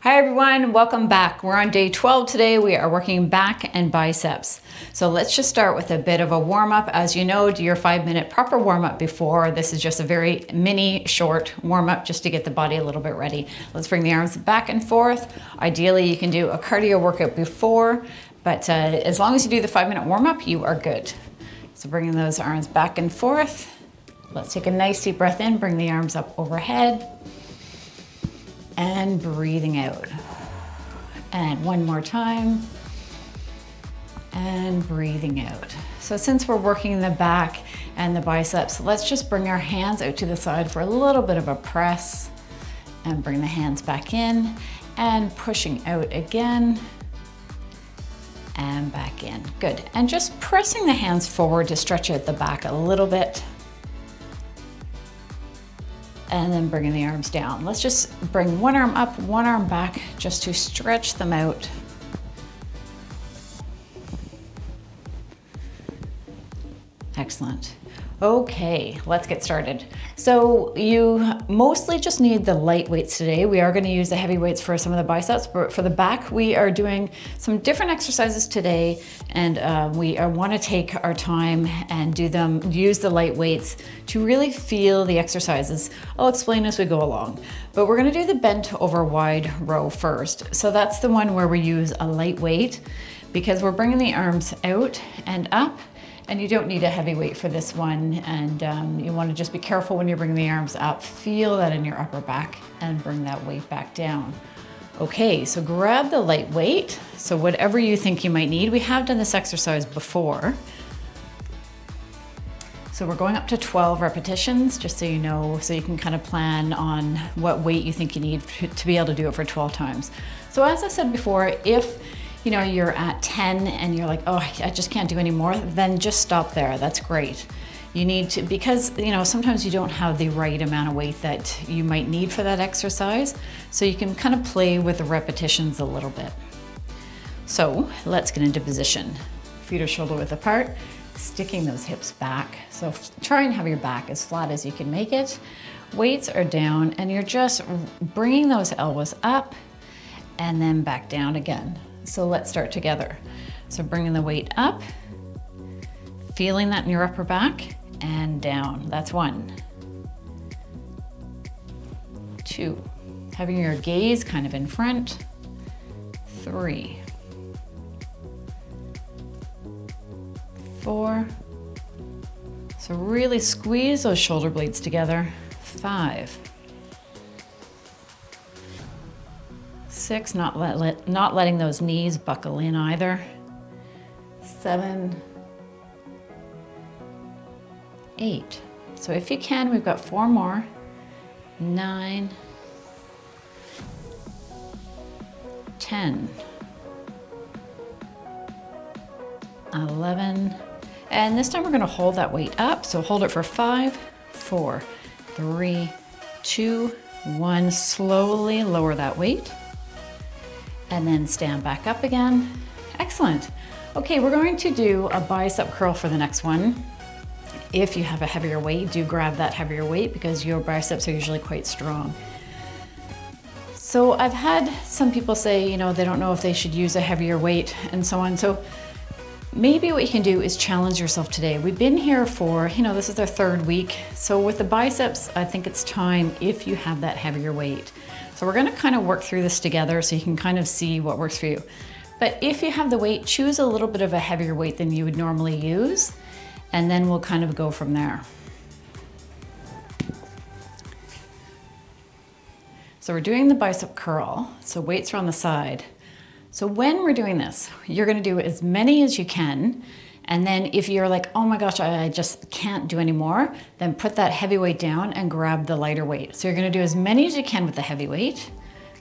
Hi everyone, welcome back. We're on day 12 today. We are working back and biceps. So let's just start with a bit of a warm up. As you know, do your 5-minute proper warm up before. This is just a very mini short warm up just to get the body a little bit ready. Let's bring the arms back and forth. Ideally, you can do a cardio workout before, but as long as you do the 5-minute warm up, you are good. So bringing those arms back and forth. Let's take a nice deep breath in, bring the arms up overhead. And breathing out. And one more time. And breathing out. So since we're working the back and the biceps, let's just bring our hands out to the side for a little bit of a press. And bring the hands back in. And pushing out again. And back in. Good. And just pressing the hands forward to stretch out the back a little bit. And then bringing the arms down. Let's just bring one arm up, one arm back, just to stretch them out. Excellent. Okay, let's get started. So you mostly just need the light weights today. We are going to use the heavy weights for some of the biceps, but for the back, we are doing some different exercises today, and we want to take our time and use the light weights to really feel the exercises. I'll explain as we go along, but we're going to do the bent over wide row first. So that's the one where we use a light weight because we're bringing the arms out and up. And you don't need a heavy weight for this one. And you want to just be careful when you're bringing the arms up. Feel that in your upper back and bring that weight back down. Okay, so grab the light weight. So whatever you think you might need. We have done this exercise before. So we're going up to 12 repetitions, just so you know, so you can kind of plan on what weight you think you need to be able to do it for 12 times. So as I said before, if you're at 10 and you're like, oh, I just can't do any more, then just stop there. That's great. You need to, because sometimes you don't have the right amount of weight that you might need for that exercise. So you can kind of play with the repetitions a little bit. So let's get into position. Feet are shoulder width apart, sticking those hips back. So try and have your back as flat as you can make it. Weights are down and you're just bringing those elbows up and then back down again. So let's start together. So bringing the weight up, feeling that in your upper back and down. That's 1. 2, having your gaze kind of in front. 3, 4. So really squeeze those shoulder blades together. 5. 6, not letting those knees buckle in either. 7, 8. So if you can, we've got 4 more. 9, 10, 11, and this time we're going to hold that weight up. So hold it for 5, 4, 3, 2, 1. Slowly lower that weight. And then stand back up again. Excellent. Okay, we're going to do a bicep curl for the next one. If you have a heavier weight, do grab that heavier weight because your biceps are usually quite strong. So I've had some people say, they don't know if they should use a heavier weight and so on. So maybe what you can do is challenge yourself today. We've been here for, this is our 3rd week. So with the biceps, I think it's time if you have that heavier weight. So we're gonna kind of work through this together so you can kind of see what works for you. But if you have the weight, choose a little bit of a heavier weight than you would normally use, and then we'll kind of go from there. So we're doing the bicep curl. So weights are on the side. So when we're doing this, you're gonna do as many as you can. And then if you're like, oh my gosh, I just can't do any more, then put that heavy weight down and grab the lighter weight. So you're gonna do as many as you can with the heavy weight,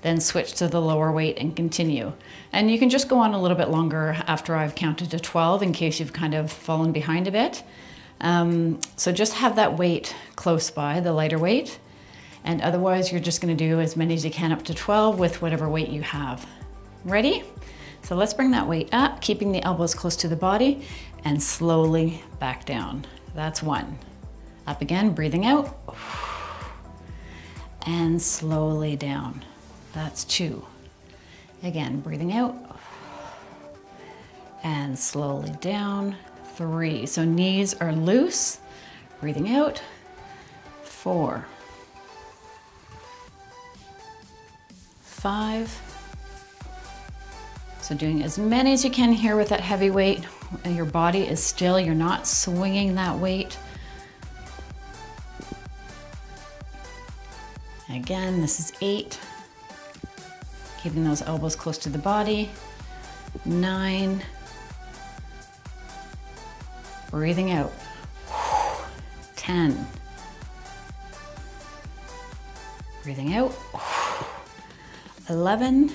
then switch to the lower weight and continue. And you can just go on a little bit longer after I've counted to 12 in case you've kind of fallen behind a bit. So just have that weight close by, the lighter weight. And otherwise you're just gonna do as many as you can up to 12 with whatever weight you have. Ready? So let's bring that weight up, keeping the elbows close to the body and slowly back down. That's 1. Up again, breathing out. And slowly down. That's 2. Again, breathing out. And slowly down. 3. So knees are loose. Breathing out. 4. 5. So doing as many as you can here with that heavy weight. Your body is still, you're not swinging that weight. Again, this is 8. Keeping those elbows close to the body. 9. Breathing out. 10. Breathing out. 11.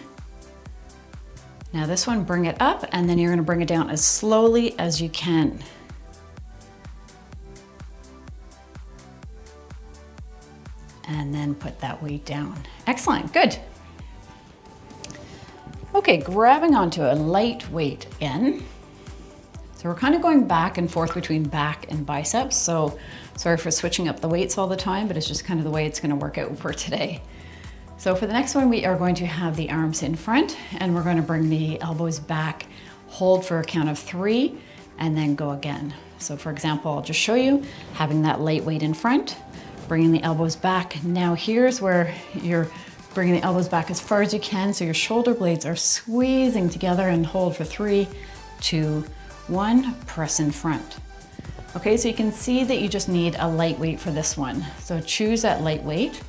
Now this one, bring it up, and then you're going to bring it down as slowly as you can. And then put that weight down. Excellent, good. Okay, grabbing onto a light weight in. So we're kind of going back and forth between back and biceps. So sorry for switching up the weights all the time, but it's just kind of the way it's going to work out for today. So for the next one, we are going to have the arms in front, and we're going to bring the elbows back, hold for a count of 3, and then go again. So for example, I'll just show you having that light weight in front, bringing the elbows back. Now here's where you're bringing the elbows back as far as you can, so your shoulder blades are squeezing together, and hold for 3, 2, 1, press in front. Okay, so you can see that you just need a light weight for this one. So choose that light weight,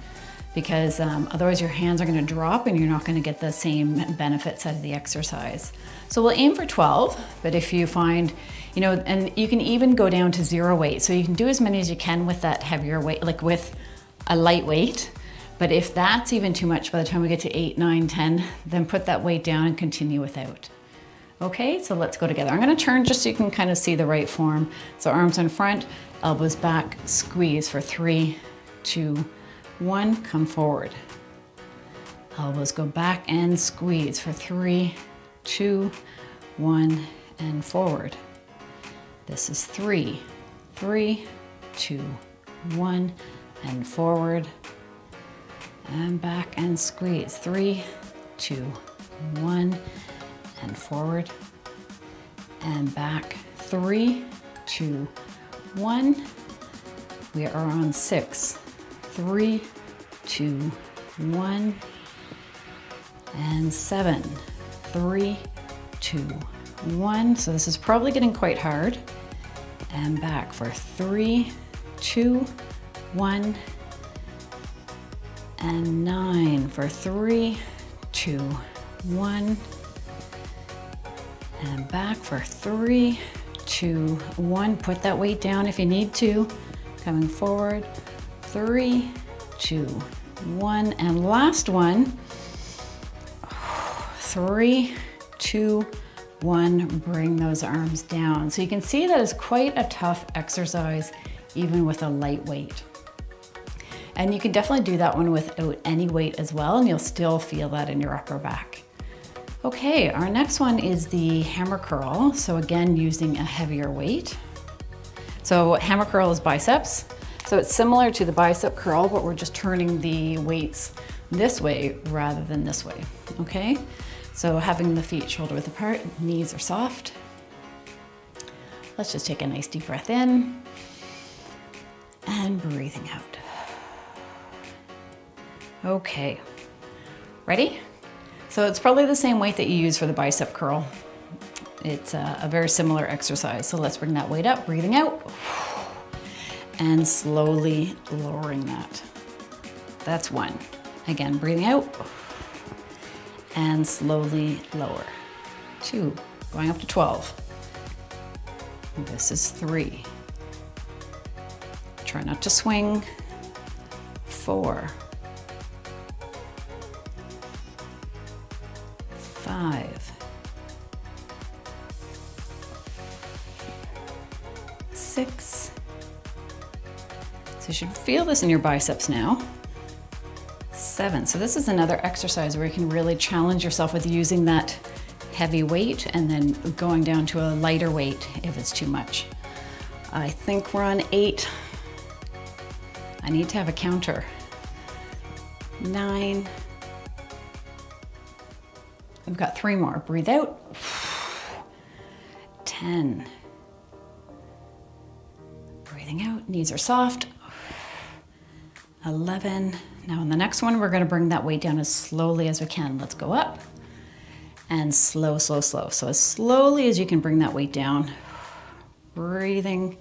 because otherwise your hands are going to drop and you're not going to get the same benefits out of the exercise. So we'll aim for 12, but if you find, you know, and you can even go down to 0 weight. So you can do as many as you can with that heavier weight, like with a light weight. But if that's even too much by the time we get to 8, 9, 10, then put that weight down and continue without. Okay, so let's go together. I'm going to turn just so you can kind of see the right form. So arms in front, elbows back, squeeze for 3, 2, 1, come forward. Elbows go back and squeeze for 3, 2, 1, and forward. This is 3, 3, 2, 1, and forward. And back and squeeze. 3, 2, 1, and forward. And back. 3, 2, 1. We are on 6. 3, 2, 1, and 7, 3, 2, 1. So this is probably getting quite hard. And back for 3, 2, 1, and 9 for 3, 2, 1, and back for 3, 2, 1. Put that weight down if you need to. Coming forward. 3, 2, 1, and last one. 3, 2, 1, bring those arms down. So you can see that is quite a tough exercise, even with a light weight. And you can definitely do that one without any weight as well, and you'll still feel that in your upper back. Okay, our next one is the hammer curl. So again, using a heavier weight. So hammer curl is biceps. So it's similar to the bicep curl, but we're just turning the weights this way rather than this way, okay? So having the feet shoulder width apart, knees are soft. Let's just take a nice deep breath in and breathing out. Okay, ready? So it's probably the same weight that you use for the bicep curl. It's a very similar exercise. So let's bring that weight up, breathing out. And slowly lowering that. That's 1. Again, breathing out and slowly lower. 2, going up to 12. This is 3. Try not to swing. 4. 5. 6. So you should feel this in your biceps now. 7. So this is another exercise where you can really challenge yourself with using that heavy weight and then going down to a lighter weight if it's too much. I think we're on 8. I need to have a counter. 9. We've got 3 more. Breathe out. 10. Breathing out, knees are soft. 11. Now on the next one, we're gonna bring that weight down as slowly as we can. Let's go up and slow, slow, slow. So as slowly as you can bring that weight down. Breathing.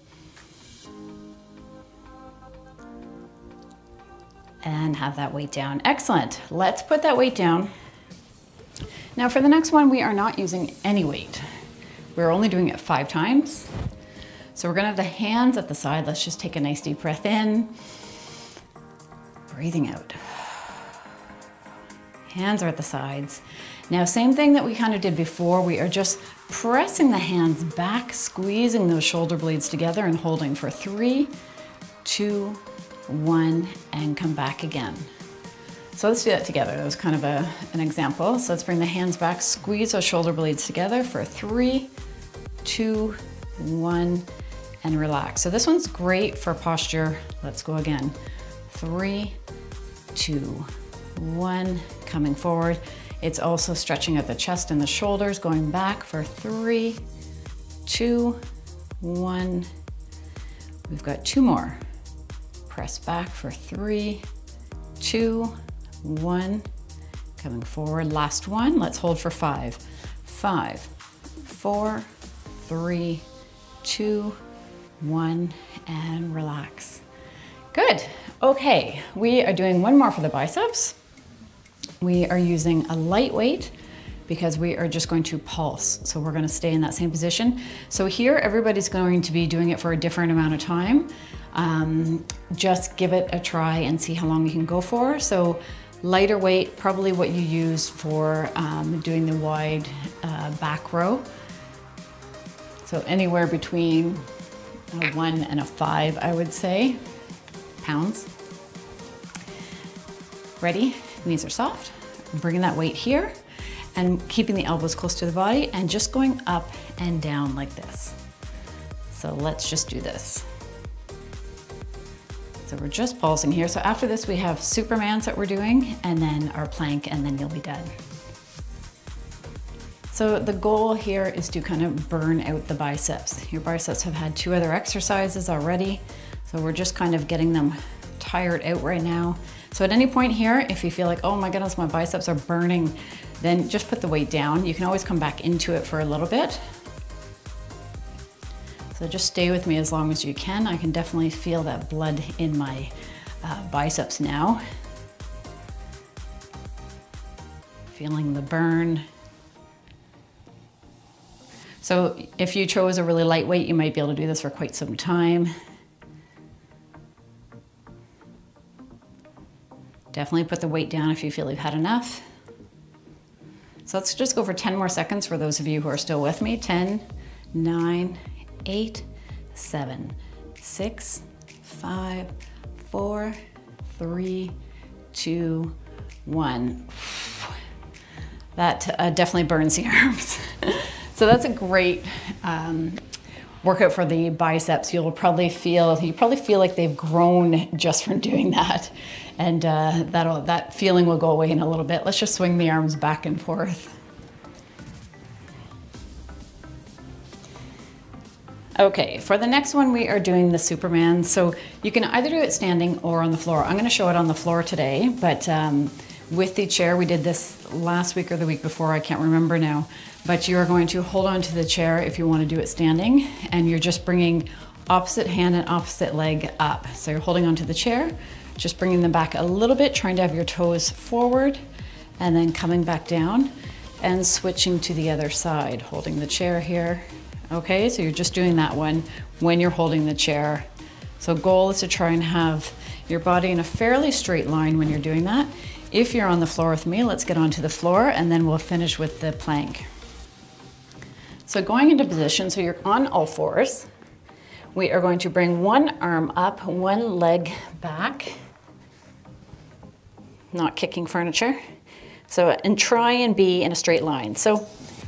And have that weight down. Excellent. Let's put that weight down. Now for the next one, we are not using any weight. We're only doing it 5 times. So we're gonna have the hands at the side. Let's just take a nice deep breath in. Breathing out. Hands are at the sides. Now, same thing that we kind of did before. We are just pressing the hands back, squeezing those shoulder blades together and holding for 3, 2, 1, and come back again. So let's do that together. That was kind of an example. So let's bring the hands back, squeeze those shoulder blades together for 3, 2, 1, and relax. So this one's great for posture. Let's go again. 3, 2, 1, coming forward. It's also stretching out the chest and the shoulders, going back for 3, 2, 1. We've got 2 more. Press back for 3, 2, 1. Coming forward, last one. Let's hold for 5. 5, 4, 3, 2, 1, and relax. Good. Okay, we are doing one more for the biceps. We are using a light weight because we are just going to pulse. So we're going to stay in that same position. So here, everybody's going to be doing it for a different amount of time. Just give it a try and see how long you can go for. So lighter weight, probably what you use for doing the wide back row. So anywhere between a 1 and a 5, I would say, pounds. Ready? Knees are soft. Bringing that weight here and keeping the elbows close to the body and just going up and down like this. So let's just do this. So we're just pulsing here. So after this, we have Supermans that we're doing and then our plank, and then you'll be done. So the goal here is to kind of burn out the biceps. Your biceps have had 2 other exercises already. So we're just kind of getting them tired out right now. So at any point here, if you feel like, oh my goodness, my biceps are burning, then just put the weight down. You can always come back into it for a little bit. So just stay with me as long as you can. I can definitely feel that blood in my biceps now. Feeling the burn. So if you chose a really light weight, you might be able to do this for quite some time. Definitely put the weight down if you feel you've had enough. So let's just go for 10 more seconds for those of you who are still with me. 10, 9, 8, 7, 6, 5, 4, 3, 2, 1. That definitely burns the arms. So that's a great workout for the biceps. You probably feel like they've grown just from doing that. And that feeling will go away in a little bit. Let's just swing the arms back and forth. Okay, for the next one, we are doing the Superman. So you can either do it standing or on the floor. I'm gonna show it on the floor today, but with the chair, we did this last week or the week before, I can't remember now, but you're going to hold on to the chair if you wanna do it standing, and you're just bringing opposite hand and opposite leg up. So you're holding onto the chair, just bringing them back a little bit, trying to have your toes forward, and then coming back down and switching to the other side, holding the chair here. Okay, so you're just doing that one when you're holding the chair. So goal is to try and have your body in a fairly straight line when you're doing that. If you're on the floor with me, let's get onto the floor and then we'll finish with the plank. So going into position, so you're on all fours. We are going to bring one arm up, one leg back. Not kicking furniture. So, and try and be in a straight line. So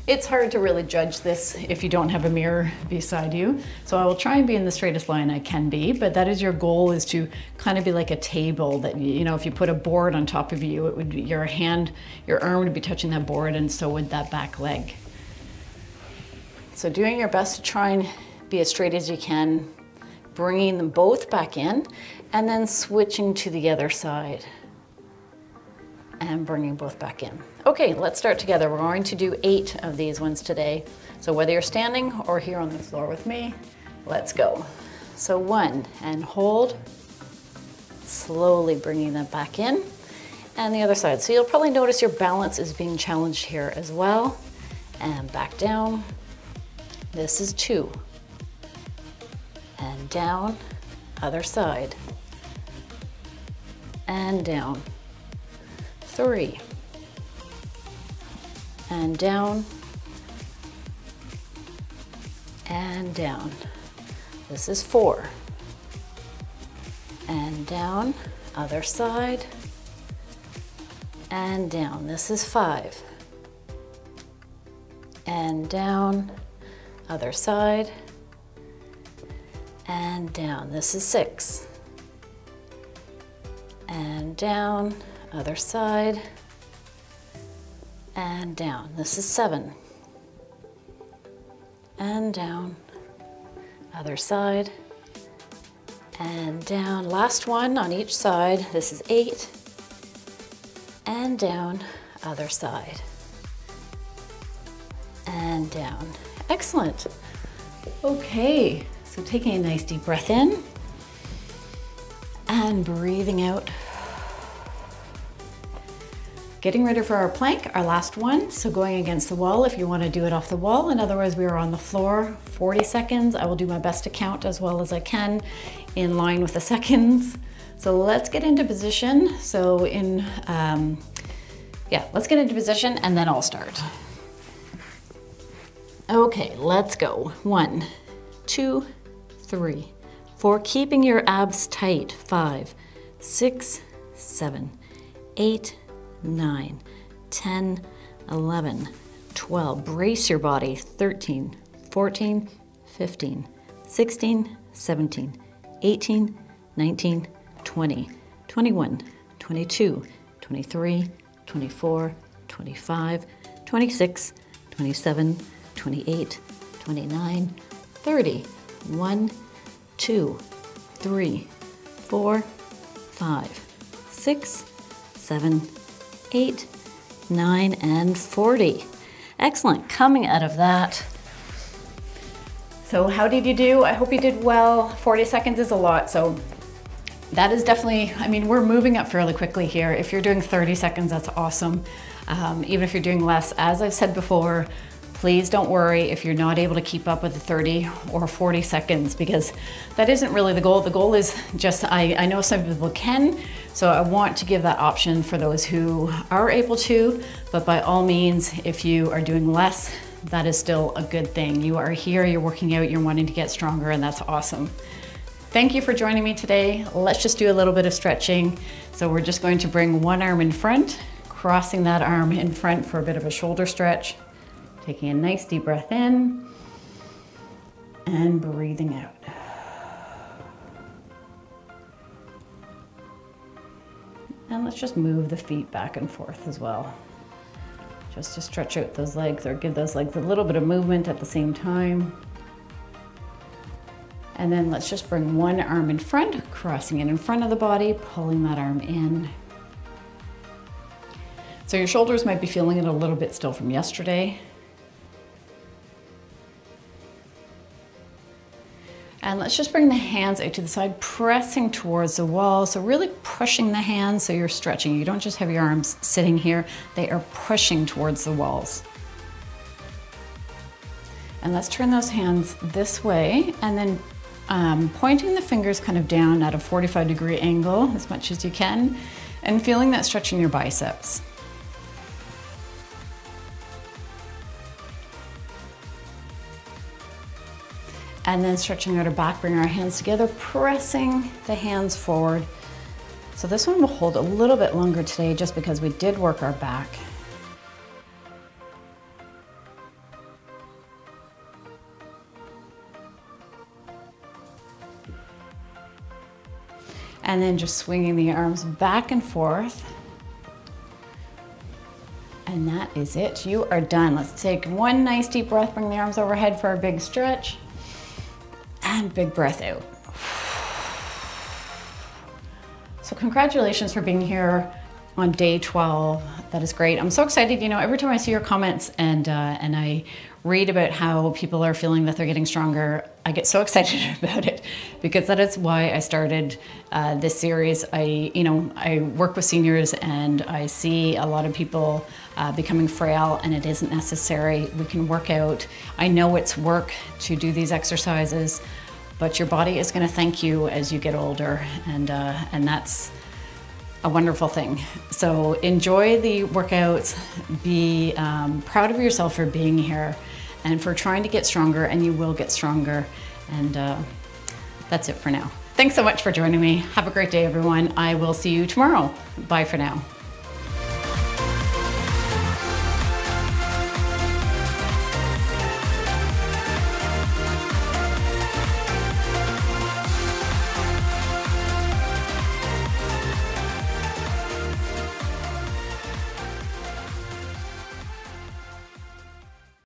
It's hard to really judge this if you don't have a mirror beside you. So I will try and be in the straightest line I can be, but that is your goal, is to kind of be like a table that, you know, if you put a board on top of you, it would be your arm would be touching that board, and so would that back leg. So doing your best to try and be as straight as you can, bringing them both back in, and then switching to the other side and bringing both back in. Okay, let's start together. We're going to do 8 of these ones today. So whether you're standing or here on the floor with me, let's go. So 1, and hold, slowly bringing them back in, and the other side. So you'll probably notice your balance is being challenged here as well, and back down. This is 2, and down, other side, and down, 3, and down, and down. This is 4, and down, other side, and down. This is 5, and down, other side, and down. This is 6, and down, other side, and down. This is 7, and down, other side, and down. Last one on each side. This is 8, and down, other side, and down. Excellent. Okay, so taking a nice deep breath in and breathing out. Getting ready for our plank, our last one. So going against the wall if you want to do it off the wall. In other words, we are on the floor, 40 seconds. I will do my best to count as well as I can in line with the seconds. So let's get into position. So let's get into position and then I'll start. Okay, let's go. 1, 2, 3, 4. Keeping your abs tight. 5, 6, 7, 8, 9, 10, 11, 12. Brace your body. 13, 14, 15, 16, 17, 18, 19, 20, 21, 22, 23, 24, 25, 26, 27, 28, 29, 30. 1, 2, 3, 4, 5, 6, 7, 8, 9, and 40. Excellent. Coming out of that. So how did you do? I hope you did well. 40 seconds is a lot. So that is definitely, I mean, we're moving up fairly quickly here. If you're doing 30 seconds, that's awesome. Even if you're doing less, as I've said before, please don't worry if you're not able to keep up with the 30 or 40 seconds, because that isn't really the goal. The goal is just, I know some people can, so I want to give that option for those who are able to, but by all means, if you are doing less, that is still a good thing. You are here, you're working out, you're wanting to get stronger, and that's awesome. Thank you for joining me today. Let's just do a little bit of stretching. So we're just going to bring one arm in front, crossing that arm in front for a bit of a shoulder stretch. Taking a nice deep breath in and breathing out. And let's just move the feet back and forth as well. Just to stretch out those legs, or give those legs a little bit of movement at the same time. And then let's just bring one arm in front, crossing it in front of the body, pulling that arm in. So your shoulders might be feeling it a little bit still from yesterday. And let's just bring the hands out to the side, pressing towards the wall. So really pushing the hands so you're stretching. You don't just have your arms sitting here, they are pushing towards the walls. And let's turn those hands this way, and then pointing the fingers kind of down at a 45-degree angle as much as you can, and feeling that stretch in your biceps. And then stretching out our back, bring our hands together, pressing the hands forward. So this one will hold a little bit longer today just because we did work our back. And then just swinging the arms back and forth. And that is it. You are done. Let's take one nice deep breath, bring the arms overhead for a big stretch. And big breath out. So congratulations for being here on day 12. That is great. I'm so excited. You know, every time I see your comments and I read about how people are feeling that they're getting stronger, I get so excited about it, because that is why I started this series. I work with seniors and I see a lot of people becoming frail, and it isn't necessary. We can work out. I know it's work to do these exercises, but your body is going to thank you as you get older, and that's a wonderful thing. So enjoy the workouts, be proud of yourself for being here and for trying to get stronger, and you will get stronger. And that's it for now. Thanks so much for joining me. Have a great day, everyone. I will see you tomorrow. Bye for now.